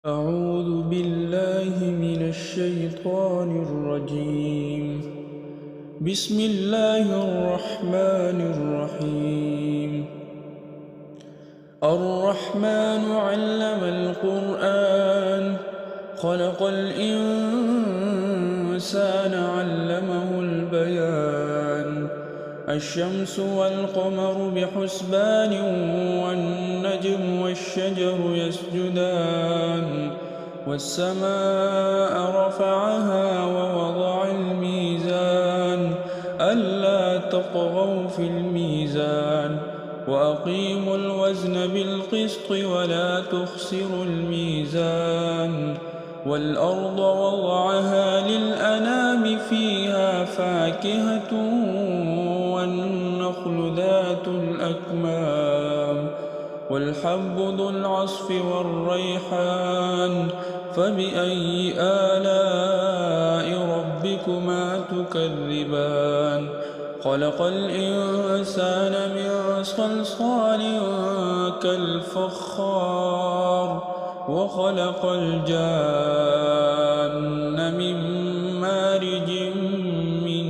أعوذ بالله من الشيطان الرجيم. بسم الله الرحمن الرحيم. الرحمن علم القرآن خلق الإنسان علمه البيان. الشمس والقمر بحسبان والنجم والشجر يسجدان والسماء رفعها ووضع الميزان ألا تطغوا في الميزان وأقيموا الوزن بالقسط ولا تخسروا الميزان والأرض وضعها للأنام فيها فاكهة والنخل ذات الأكمام والحب ذو العصف والريحان فبأي آلاء ربكما تكذبان خلق الإنسان من صلصال كالفخار وخلق الجان من مارج من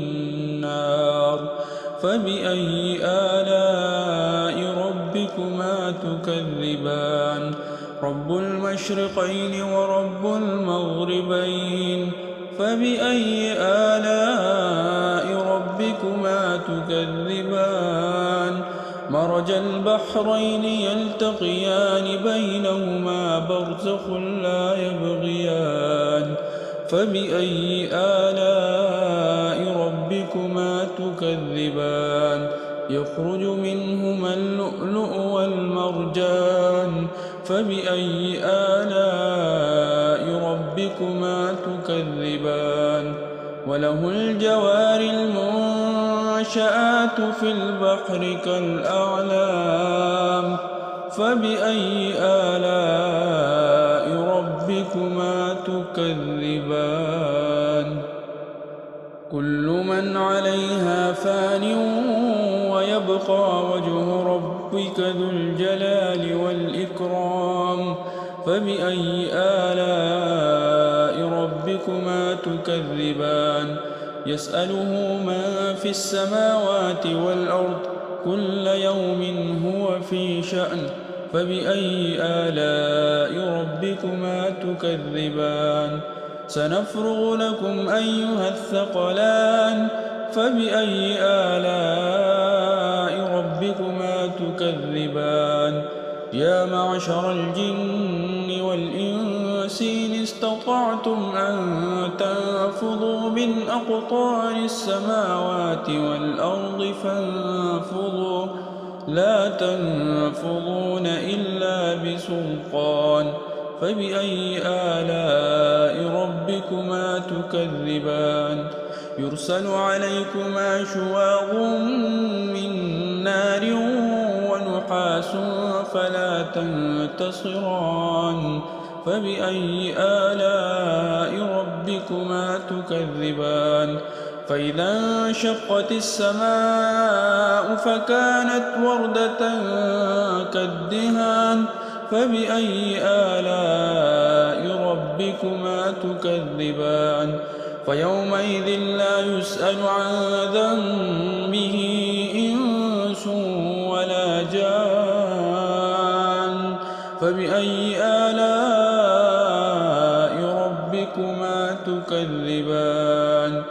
نار فبأي آلاء ربكما تكذبان رب المشرقين ورب المغربين فبأي آلاء ربكما تكذبان مرج البحرين يلتقيان بينهما برزخ لا يبغيان فبأي آلاء ربكما تكذبان يخرج منهما اللؤلؤ والمرجان فبأي آلاء ربكما تكذبان وله الجوار المنشآت في البحر كالأعلام فبأي آلاء ربكما تكذبان كل من عليها فان ويبقى وجه ربك ذو الجلال والإكرام فبأي آلاء ربكما تكذبان يسأله من في السماوات والأرض كل يوم هو في شأن فبأي آلاء ربكما تكذبان سنفرغ لكم أيها الثقلان فبأي آلاء ربكما تكذبان يا معشر الجن والإنس إن استطعتم أن تنفذوا من أقطار السماوات والأرض فانفذوا لا تنفذون إلا بسلطان فبأي آلاء ربكما تكذبان يرسل عليكما شواظ من نار ونحاس فلا تنتصران فبأي آلاء ربكما تكذبان فإذا انشقت السماء فكانت وردة كالدهان فبأي آلاء ربكما تكذبان فيومئذ لا يسأل عن ذنبه إنس ولا جان فبأي آلاء ربكما تكذبان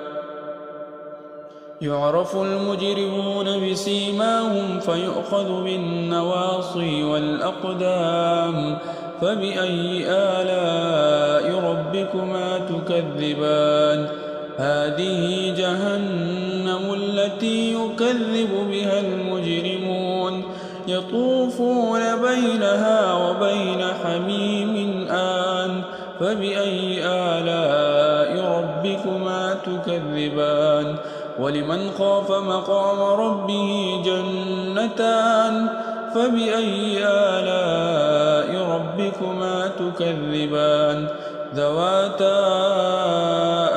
يعرف المجرمون بسيماهم فيؤخذ بالنواصي والأقدام فبأي آلاء ربكما تكذبان هذه جهنم التي يكذب بها المجرمون يطوفون بينها وبين حميم آن فبأي آلاء ربكما تكذبان ولمن خاف مقام ربه جنتان فبأي آلاء ربكما تكذبان ذواتا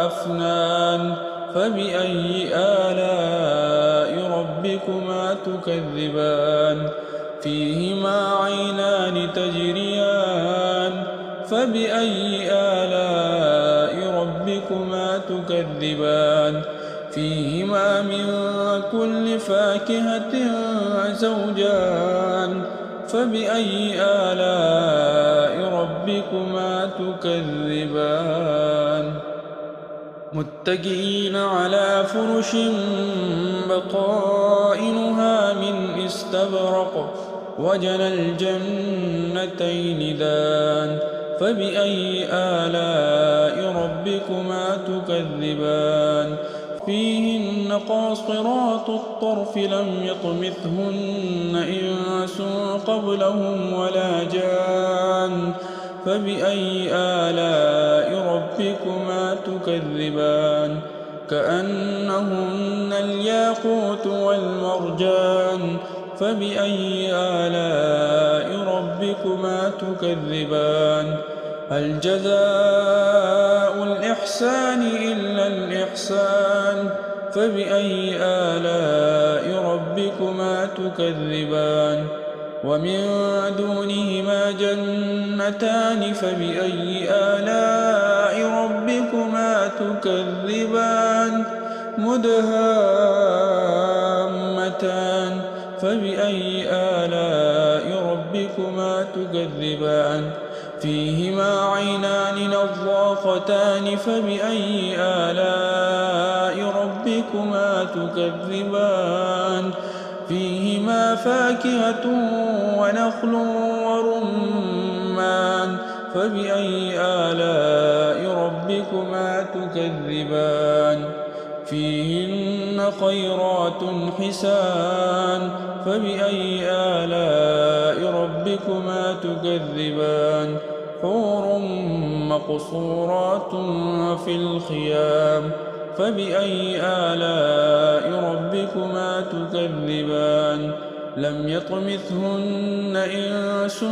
أفنان فبأي آلاء ربكما تكذبان فيهما عينان تجريان فبأي آلاء ربكما تكذبان فيهما من كل فاكهة زوجان فبأي آلاء ربكما تكذبان متكئين على فرش بطائنها من استبرق وجنى الجنتين دان فبأي آلاء ربكما تكذبان فيهن قاصرات الطرف لم يطمثهن إنس قبلهم ولا جان فبأي آلاء ربكما تكذبان كأنهن الياقوت والمرجان فبأي آلاء ربكما تكذبان هل جزاء الإحسان إلا الإحسان فبأي آلاء ربكما تكذبان ومن دونهما جنتان فبأي آلاء ربكما تكذبان مدهامتان فبأي آلاء ربكما تكذبان فيهما عينان نضاختان فبأي آلاء ربكما تكذبان فيهما فاكهة ونخل ورمان فبأي آلاء ربكما تكذبان فيهن خيرات حسان فبأي آلاء ربكما تكذبان حور مقصورات في الخيام فبأي آلاء ربكما تكذبان لم يطمثهن إنس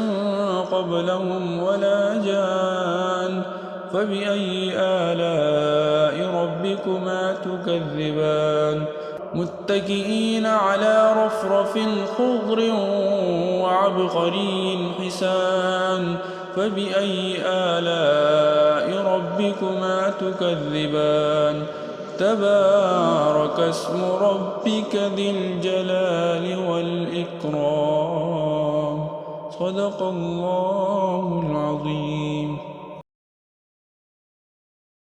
قبلهم ولا جان فبأي آلاء ربكما تكذبان متكئين على رفرف خضر وعبقري حسان فبأي آلاء ربكما تكذبان تبارك اسم ربك ذي الجلال والإكرام صدق الله العظيم.